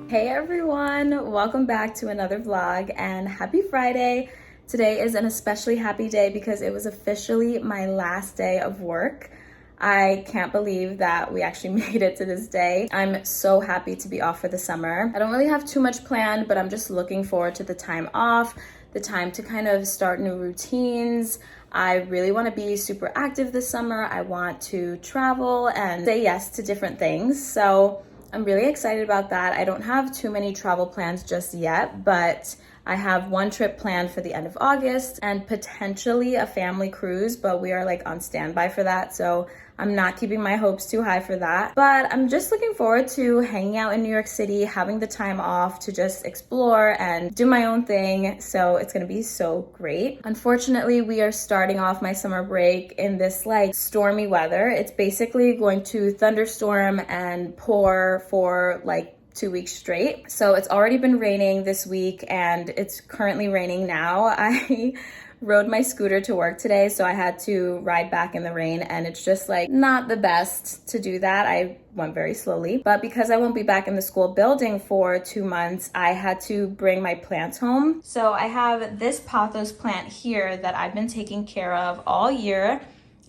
Hey everyone, welcome back to another vlog and happy Friday. Today is an especially happy day because it was officially my last day of work. I can't believe that we actually made it to this day. I'm so happy to be off for the summer. I don't really have too much planned, but I'm just looking forward to the time off, the time to kind of start new routines. I really want to be super active this summer. I want to travel and say yes to different things. So I'm really excited about that. I don't have too many travel plans just yet, but I have one trip planned for the end of August and potentially a family cruise, but we are like on standby for that. So I'm not keeping my hopes too high for that. But I'm just looking forward to hanging out in New York City, having the time off to just explore and do my own thing. So it's gonna be so great. Unfortunately, we are starting off my summer break in this like stormy weather. It's basically going to thunderstorm and pour for like 2 weeks straight. So it's already been raining this week and it's currently raining now. I rode my scooter to work today, so I had to ride back in the rain, and it's just like not the best to do that. I went very slowly, but because I won't be back in the school building for 2 months, I had to bring my plants home. So I have this pothos plant here that I've been taking care of all year.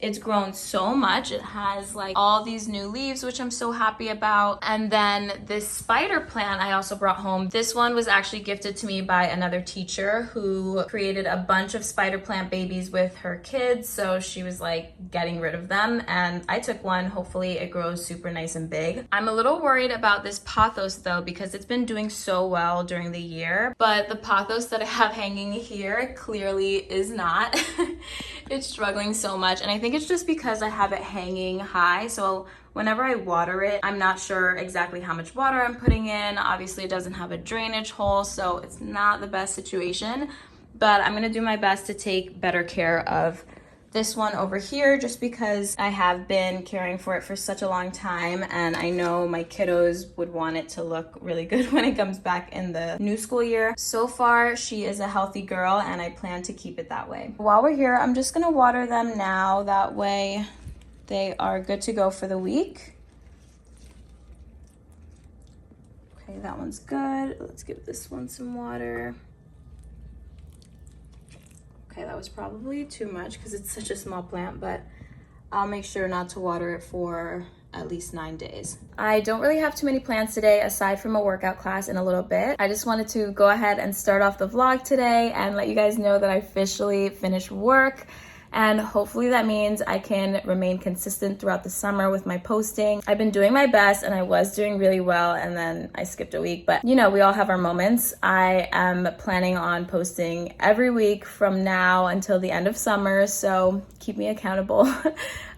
It's grown so much. It has like all these new leaves, which I'm so happy about. And then this spider plant I also brought home. This one was actually gifted to me by another teacher who created a bunch of spider plant babies with her kids. So she was like getting rid of them. And I took one. Hopefully it grows super nice and big. I'm a little worried about this pothos though, because it's been doing so well during the year. But the pothos that I have hanging here clearly is not. It's struggling so much. And I think it's just because I have it hanging high. So whenever I water it, I'm not sure exactly how much water I'm putting in. Obviously it doesn't have a drainage hole, so it's not the best situation, but I'm gonna do my best to take better care of this one over here just because I have been caring for it for such a long time, and I know my kiddos would want it to look really good when it comes back in the new school year. So far, she is a healthy girl and I plan to keep it that way. While we're here, I'm just gonna water them now. That way they are good to go for the week. Okay, that one's good. Let's give this one some water. Okay, that was probably too much because it's such a small plant, but I'll make sure not to water it for at least 9 days. I don't really have too many plans today aside from a workout class in a little bit. I just wanted to go ahead and start off the vlog today and let you guys know that I officially finished work. And hopefully that means I can remain consistent throughout the summer with my posting. I've been doing my best and I was doing really well, and then I skipped a week, but you know, we all have our moments. I am planning on posting every week from now until the end of summer, so keep me accountable.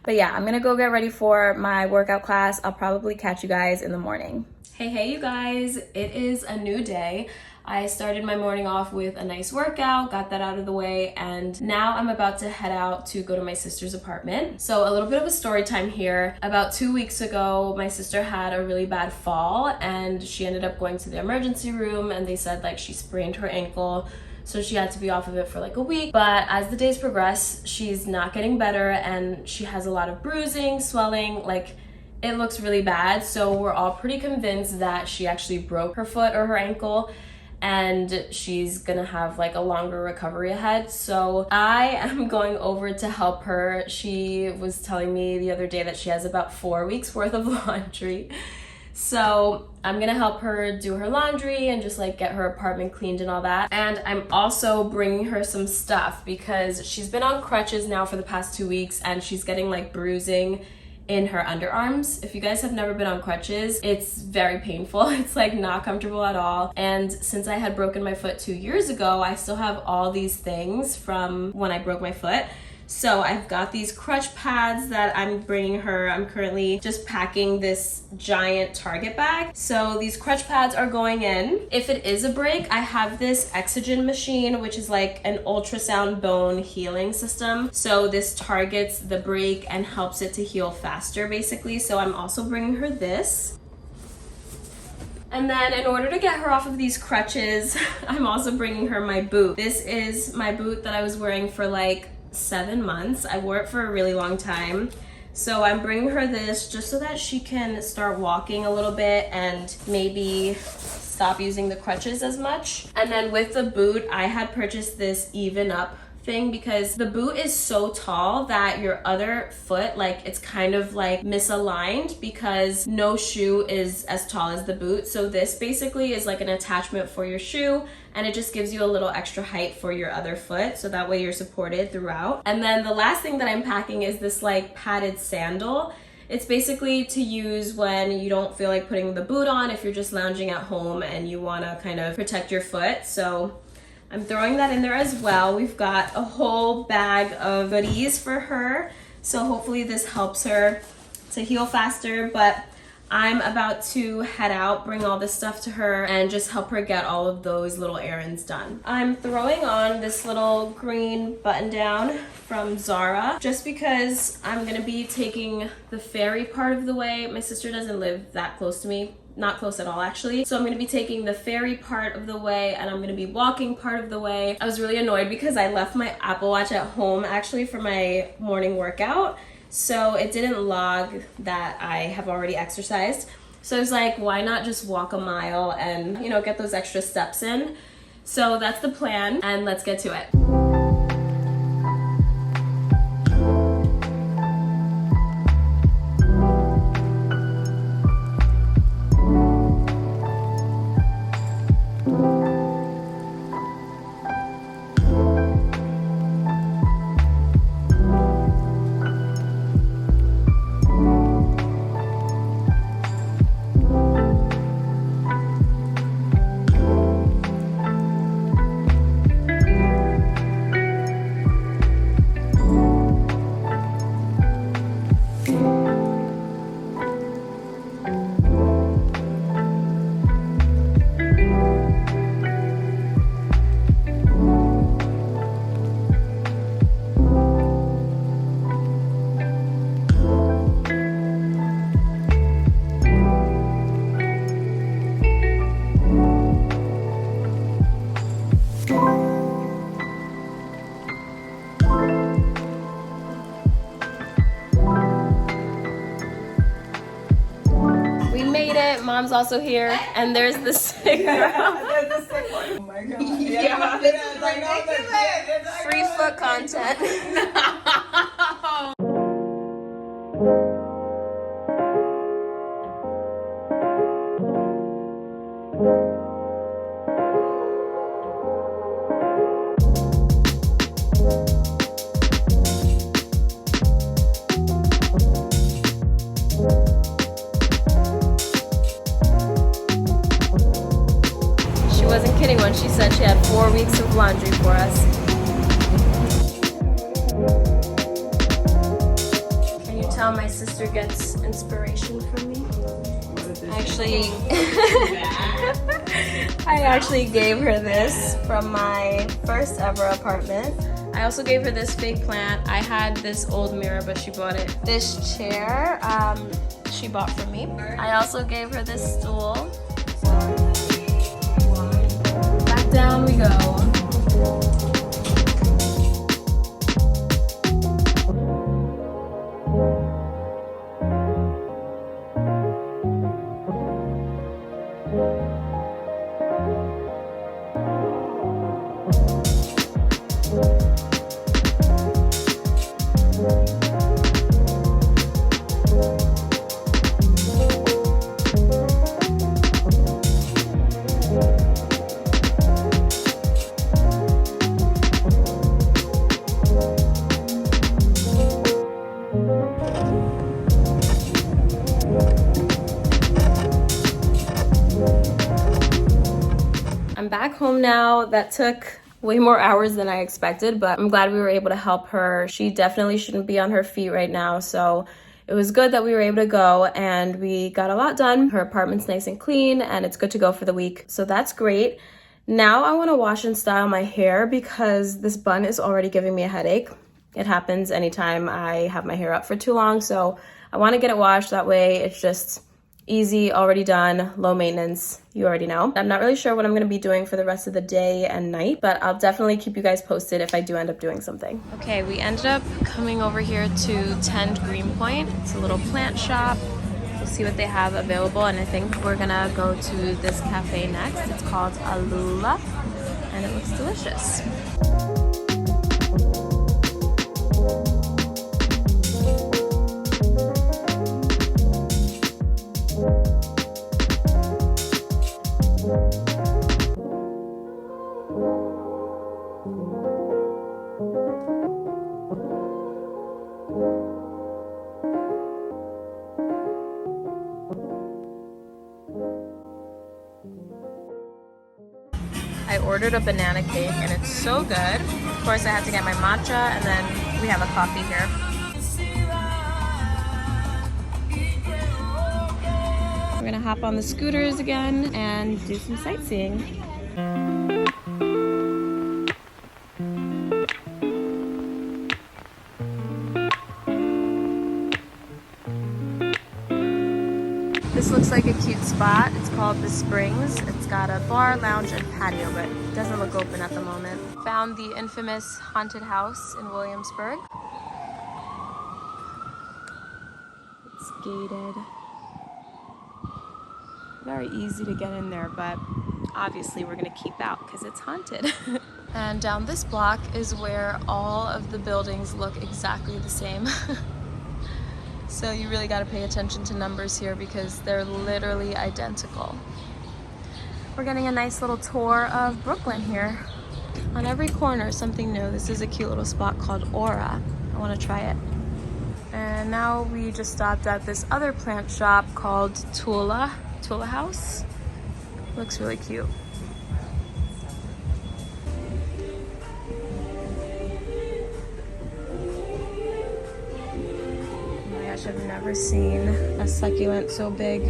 But yeah, I'm gonna go get ready for my workout class. I'll probably catch you guys in the morning. Hey you guys, it is a new day. I started my morning off with a nice workout, got that out of the way, and now I'm about to head out to go to my sister's apartment. So a little bit of a story time here. About 2 weeks ago, my sister had a really bad fall and she ended up going to the emergency room, and they said like she sprained her ankle. So she had to be off of it for like a week. But as the days progress, she's not getting better and she has a lot of bruising, swelling, like it looks really bad. So we're all pretty convinced that she actually broke her foot or her ankle, and she's gonna have like a longer recovery ahead. So I am going over to help her. She was telling me the other day that she has about 4 weeks worth of laundry. So I'm gonna help her do her laundry and just like get her apartment cleaned and all that. And I'm also bringing her some stuff because she's been on crutches now for the past 2 weeks and she's getting like bruising in her underarms. If you guys have never been on crutches, it's very painful. It's like not comfortable at all. And since I had broken my foot 2 years ago, I still have all these things from when I broke my foot. So I've got these crutch pads that I'm bringing her. I'm currently just packing this giant Target bag. So these crutch pads are going in. If it is a break, I have this Exogen machine, which is like an ultrasound bone healing system. So this targets the break and helps it to heal faster, basically. So I'm also bringing her this. And then in order to get her off of these crutches, I'm also bringing her my boot. This is my boot that I was wearing for like 7 months. I wore it for a really long time. So I'm bringing her this just so that she can start walking a little bit and maybe stop using the crutches as much. And then with the boot, I had purchased this even up thing because the boot is so tall that your other foot, like, it's kind of like misaligned because no shoe is as tall as the boot. So this basically is like an attachment for your shoe, and it just gives you a little extra height for your other foot, so that way you're supported throughout. And then the last thing that I'm packing is this like padded sandal. It's basically to use when you don't feel like putting the boot on, if you're just lounging at home and you want to kind of protect your foot. So I'm throwing that in there as well. We've got a whole bag of goodies for her, so hopefully this helps her to heal faster. But I'm about to head out, bring all this stuff to her, and just help her get all of those little errands done. I'm throwing on this little green button down from Zara just because I'm gonna be taking the ferry part of the way. My sister doesn't live that close to me, not close at all actually. So I'm gonna be taking the ferry part of the way, and I'm gonna be walking part of the way. I was really annoyed because I left my Apple Watch at home actually for my morning workout. So it didn't log that I have already exercised. So I was like, why not just walk a mile and, you know, get those extra steps in? So that's the plan, and let's get to it. Mom's also here, and there's the sick girl. There's the sick one. Oh my god. Yeah. Free foot content. Wasn't kidding when she said she had 4 weeks of laundry for us. Can you tell my sister gets inspiration from me? I actually gave her this from my first ever apartment. I also gave her this fake plant. I had this old mirror, but she bought it. This chair, she bought from me. I also gave her this stool. Down we go. I'm back home now. That took way more hours than I expected, but I'm glad we were able to help her. She definitely shouldn't be on her feet right now, so it was good that we were able to go and we got a lot done. Her apartment's nice and clean and it's good to go for the week, so that's great. Now I want to wash and style my hair because this bun is already giving me a headache. It happens anytime I have my hair up for too long, so I want to get it washed. That way it's just easy, already done, low maintenance, you already know. I'm not really sure what I'm going to be doing for the rest of the day and night, but I'll definitely keep you guys posted if I do end up doing something. Okay, we ended up coming over here to Tend Greenpoint. It's a little plant shop. We'll see what they have available, and I think we're gonna go to this cafe next. It's called Alula, and it looks delicious. I ordered a banana cake and it's so good. Of course I had to get my matcha, and then we have a coffee here. We're gonna hop on the scooters again and do some sightseeing. This looks like a cute spot. It's called The Springs. It's got a bar, lounge, and patio, but it doesn't look open at the moment. Found the infamous haunted house in Williamsburg. It's gated. Very easy to get in there, but obviously we're gonna keep out because it's haunted. And down this block is where all of the buildings look exactly the same. So you really got to pay attention to numbers here because they're literally identical. We're getting a nice little tour of Brooklyn here. On every corner, something new. This is a cute little spot called Aura. I want to try it. And now we just stopped at this other plant shop called Tula House. Looks really cute. I've never seen a succulent so big.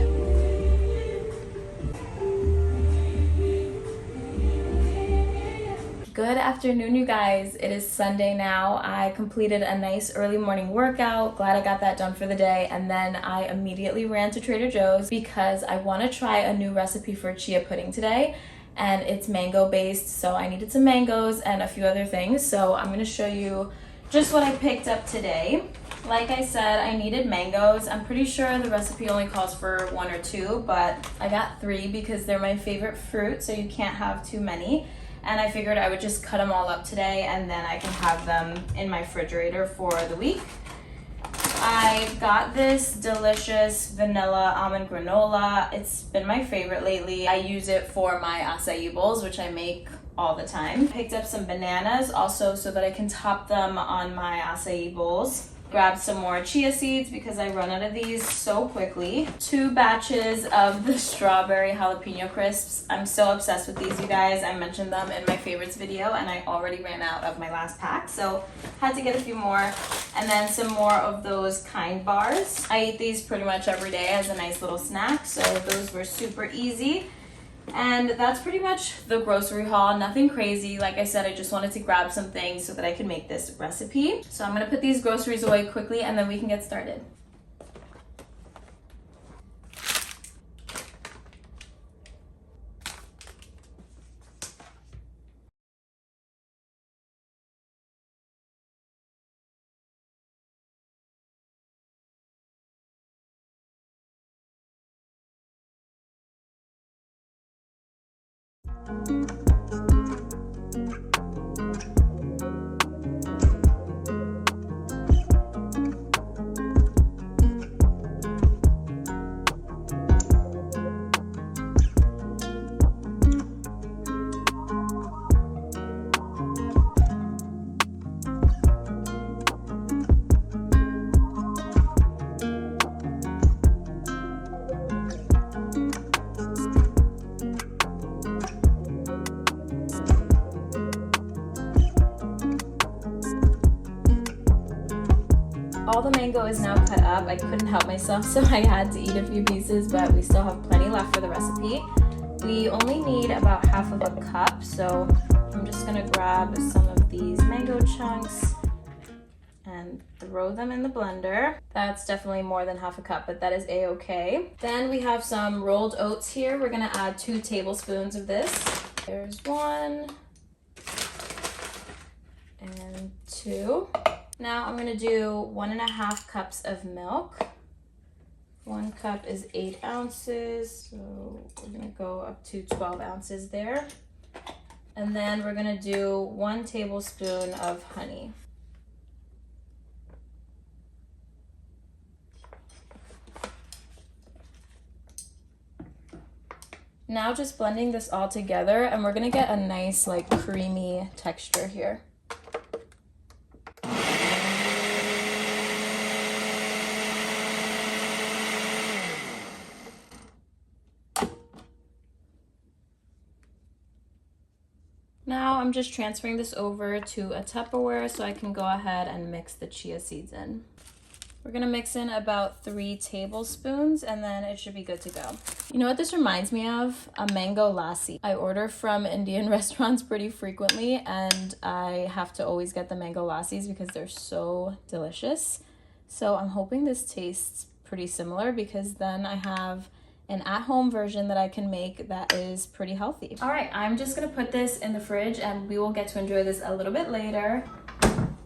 Good afternoon, you guys. It is Sunday now. I completed a nice early morning workout. Glad I got that done for the day. And then I immediately ran to Trader Joe's because I want to try a new recipe for chia pudding today. And it's mango based, so I needed some mangoes and a few other things. So I'm going to show you just what I picked up today. Like I said, I needed mangoes. I'm pretty sure the recipe only calls for 1 or 2, but I got 3 because they're my favorite fruit, so you can't have too many. And I figured I would just cut them all up today and then I can have them in my refrigerator for the week. I got this delicious vanilla almond granola. It's been my favorite lately. I use it for my acai bowls, which I make all the time. Picked up some bananas also so that I can top them on my acai bowls. Grabbed some more chia seeds because I run out of these so quickly. 2 batches of the strawberry jalapeno crisps. I'm so obsessed with these, you guys. I mentioned them in my favorites video and I already ran out of my last pack, so had to get a few more. And then some more of those Kind bars. I eat these pretty much every day as a nice little snack, so those were super easy. And that's pretty much the grocery haul. Nothing crazy. Like I said, I just wanted to grab some things so that I can make this recipe. So I'm gonna put these groceries away quickly and then we can get started. All the mango is now cut up. I couldn't help myself, so I had to eat a few pieces, but we still have plenty left for the recipe. We only need about half of a cup, so I'm just gonna grab some of these mango chunks and throw them in the blender. That's definitely more than half a cup, but that is a-okay. Then we have some rolled oats here. We're gonna add 2 tablespoons of this. There's 1 and 2. Now I'm gonna do 1.5 cups of milk, 1 cup is 8 ounces, so we're gonna go up to 12 ounces there. And then we're gonna do 1 tablespoon of honey. Now just blending this all together, and we're gonna get a nice like creamy texture here. Now I'm just transferring this over to a Tupperware so I can go ahead and mix the chia seeds in. We're gonna mix in about 3 tablespoons and then it should be good to go. You know what this reminds me of? A mango lassi. I order from Indian restaurants pretty frequently and I have to always get the mango lassis because they're so delicious. So I'm hoping this tastes pretty similar because then I have an at-home version that I can make that is pretty healthy. All right, I'm just gonna put this in the fridge and we will get to enjoy this a little bit later.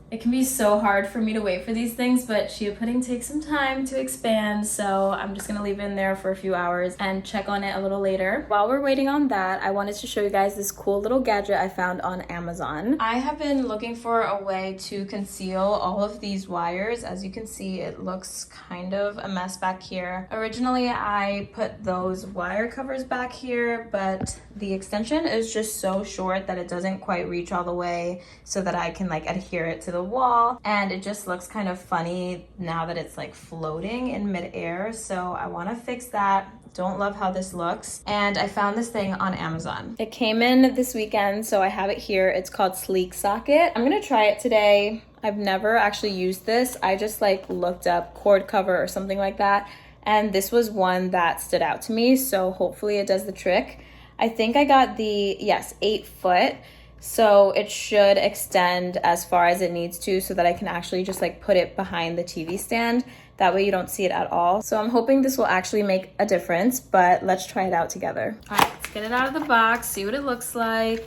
It can be so hard for me to wait for these things, but chia pudding takes some time to expand, so I'm just gonna leave it in there for a few hours and check on it a little later. While we're waiting on that, I wanted to show you guys this cool little gadget I found on Amazon. I have been looking for a way to conceal all of these wires. As you can see, it looks kind of a mess back here. Originally, I put those wire covers back here, but the extension is just so short that it doesn't quite reach all the way so that I can like adhere it to the wall, and it just looks kind of funny now that it's like floating in midair. So I want to fix that. Don't love how this looks, and I found this thing on Amazon. It came in this weekend, so I have it here. It's called Sleek Socket. I'm gonna try it today. I've never actually used this. I just like looked up cord cover or something like that, and this was one that stood out to me, so hopefully it does the trick. I think I got the, yes, 8 foot. So it should extend as far as it needs to so that I can actually just like put it behind the TV stand. That way you don't see it at all. So I'm hoping this will actually make a difference, but let's try it out together. All right, let's get it out of the box, see what it looks like.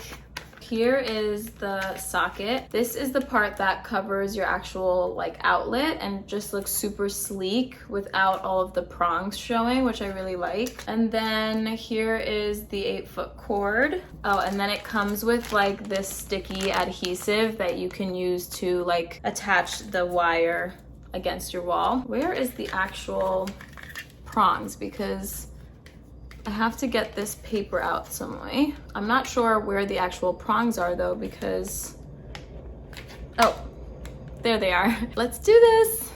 Here is the socket. This is the part that covers your actual like outlet and just looks super sleek without all of the prongs showing, which I really like. And then here is the 8 foot cord. Oh, and then it comes with like this sticky adhesive that you can use to like attach the wire against your wall. Where is the actual prongs? Because I have to get this paper out some way. I'm not sure where the actual prongs are though, because, oh, there they are. Let's do this.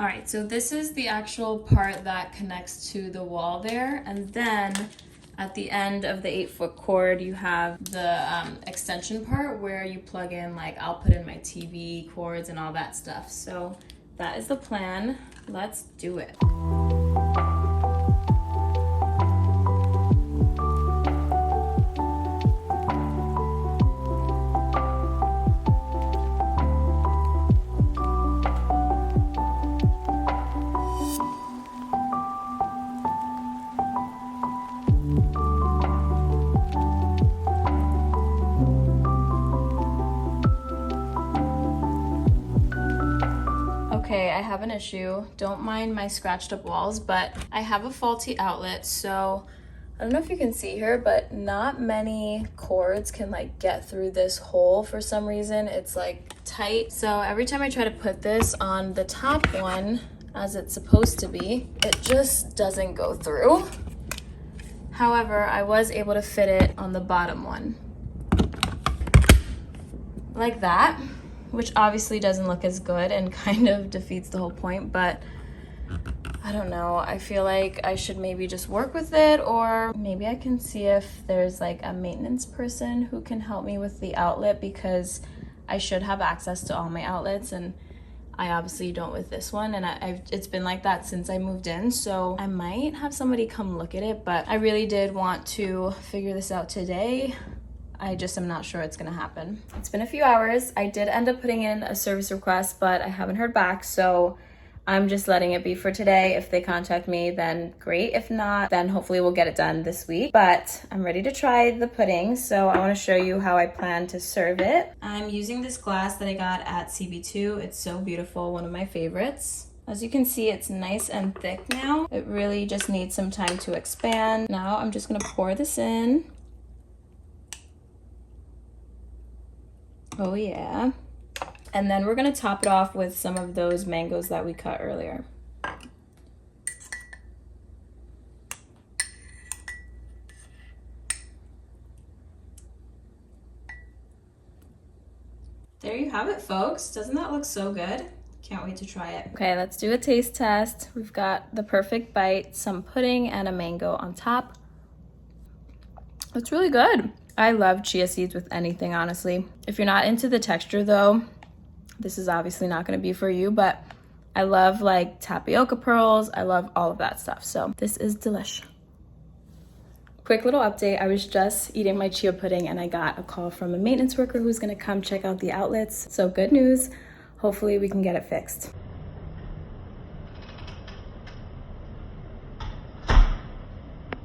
All right, so this is the actual part that connects to the wall there. And then at the end of the 8 foot cord, you have the extension part where you plug in, like I'll put in my TV cords and all that stuff. So that is the plan. Let's do it. Okay, I have an issue. Don't mind my scratched up walls, but I have a faulty outlet, so I don't know if you can see here, but not many cords can like get through this hole for some reason. It's like tight. So every time I try to put this on the top one, as it's supposed to be, it just doesn't go through. However, I was able to fit it on the bottom one. Like that. Which obviously doesn't look as good and kind of defeats the whole point, but I don't know. I feel like I should maybe just work with it, or maybe I can see if there's like a maintenance person who can help me with the outlet, because I should have access to all my outlets and I obviously don't with this one, and it's been like that since I moved in, so I might have somebody come look at it, but I really did want to figure this out today. I just am not sure it's gonna happen. It's been a few hours. I did end up putting in a service request, but I haven't heard back, so I'm just letting it be for today. If they contact me, then great. If not, then hopefully we'll get it done this week. But I'm ready to try the pudding, so I wanna show you how I plan to serve it. I'm using this glass that I got at CB2. It's so beautiful, one of my favorites. As you can see, it's nice and thick now. It really just needs some time to expand. Now I'm just gonna pour this in. Oh yeah. And then we're gonna top it off with some of those mangoes that we cut earlier. There you have it, folks. Doesn't that look so good? Can't wait to try it. Okay, let's do a taste test. We've got the perfect bite, some pudding and a mango on top. It's really good. I love chia seeds with anything, honestly. If you're not into the texture though, this is obviously not gonna be for you, but I love like tapioca pearls. I love all of that stuff. So this is delish. Quick little update, I was just eating my chia pudding and I got a call from a maintenance worker who's gonna come check out the outlets. So good news, hopefully we can get it fixed.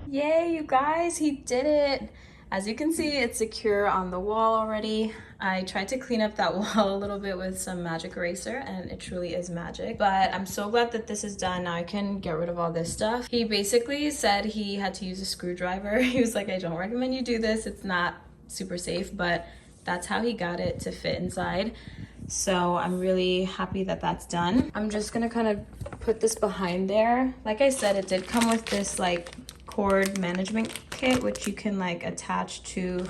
Yay, you guys, he did it. As you can see, it's secure on the wall already. I tried to clean up that wall a little bit with some magic eraser and it truly is magic. But I'm so glad that this is done. Now I can get rid of all this stuff. He basically said he had to use a screwdriver. He was like, I don't recommend you do this. It's not super safe, but that's how he got it to fit inside. So I'm really happy that that's done. I'm just gonna kind of put this behind there. Like I said, it did come with this like cord management kit, which you can like attach to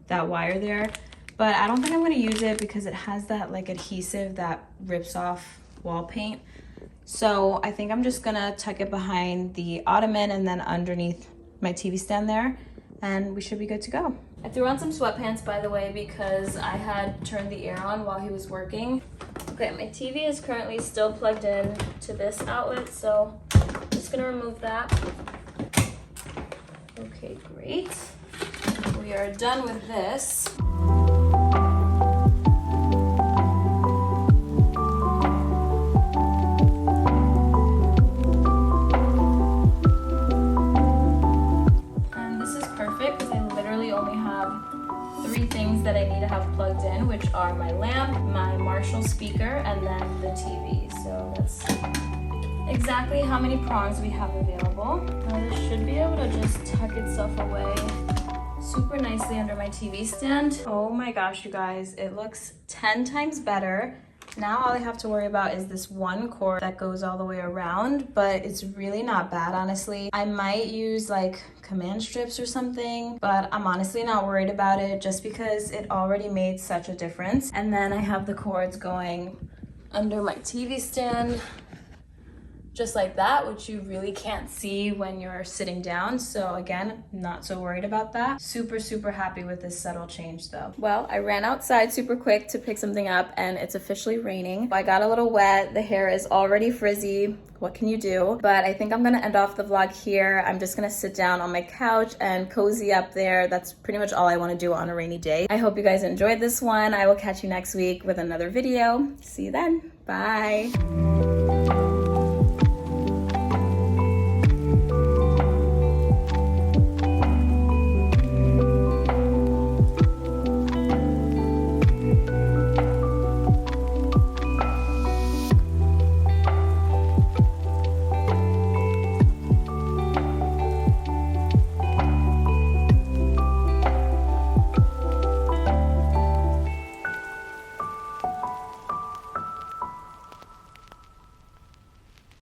that wire there. But I don't think I'm gonna use it because it has that like adhesive that rips off wall paint. So I think I'm just gonna tuck it behind the ottoman and then underneath my TV stand there, and we should be good to go. I threw on some sweatpants, by the way, because I had turned the air on while he was working. Okay, my TV is currently still plugged in to this outlet, so I'm just gonna remove that. Okay, great. We are done with this. And this is perfect because I literally only have 3 things that I need to have plugged in, which are my lamp, my Marshall speaker, and then the TV. So that's exactly how many prongs we have available. Now this should be able to just tuck itself away super nicely under my TV stand. Oh my gosh, you guys, it looks 10 times better. Now all I have to worry about is this one cord that goes all the way around, but it's really not bad, honestly. I might use like command strips or something, but I'm honestly not worried about it just because it already made such a difference. And then I have the cords going under my TV stand, just like that, which you really can't see when you're sitting down. So again, not so worried about that. Super, super happy with this subtle change though. Well, I ran outside super quick to pick something up and it's officially raining. I got a little wet, the hair is already frizzy. What can you do? But I think I'm gonna end off the vlog here. I'm just gonna sit down on my couch and cozy up there. That's pretty much all I wanna do on a rainy day. I hope you guys enjoyed this one. I will catch you next week with another video. See you then, bye.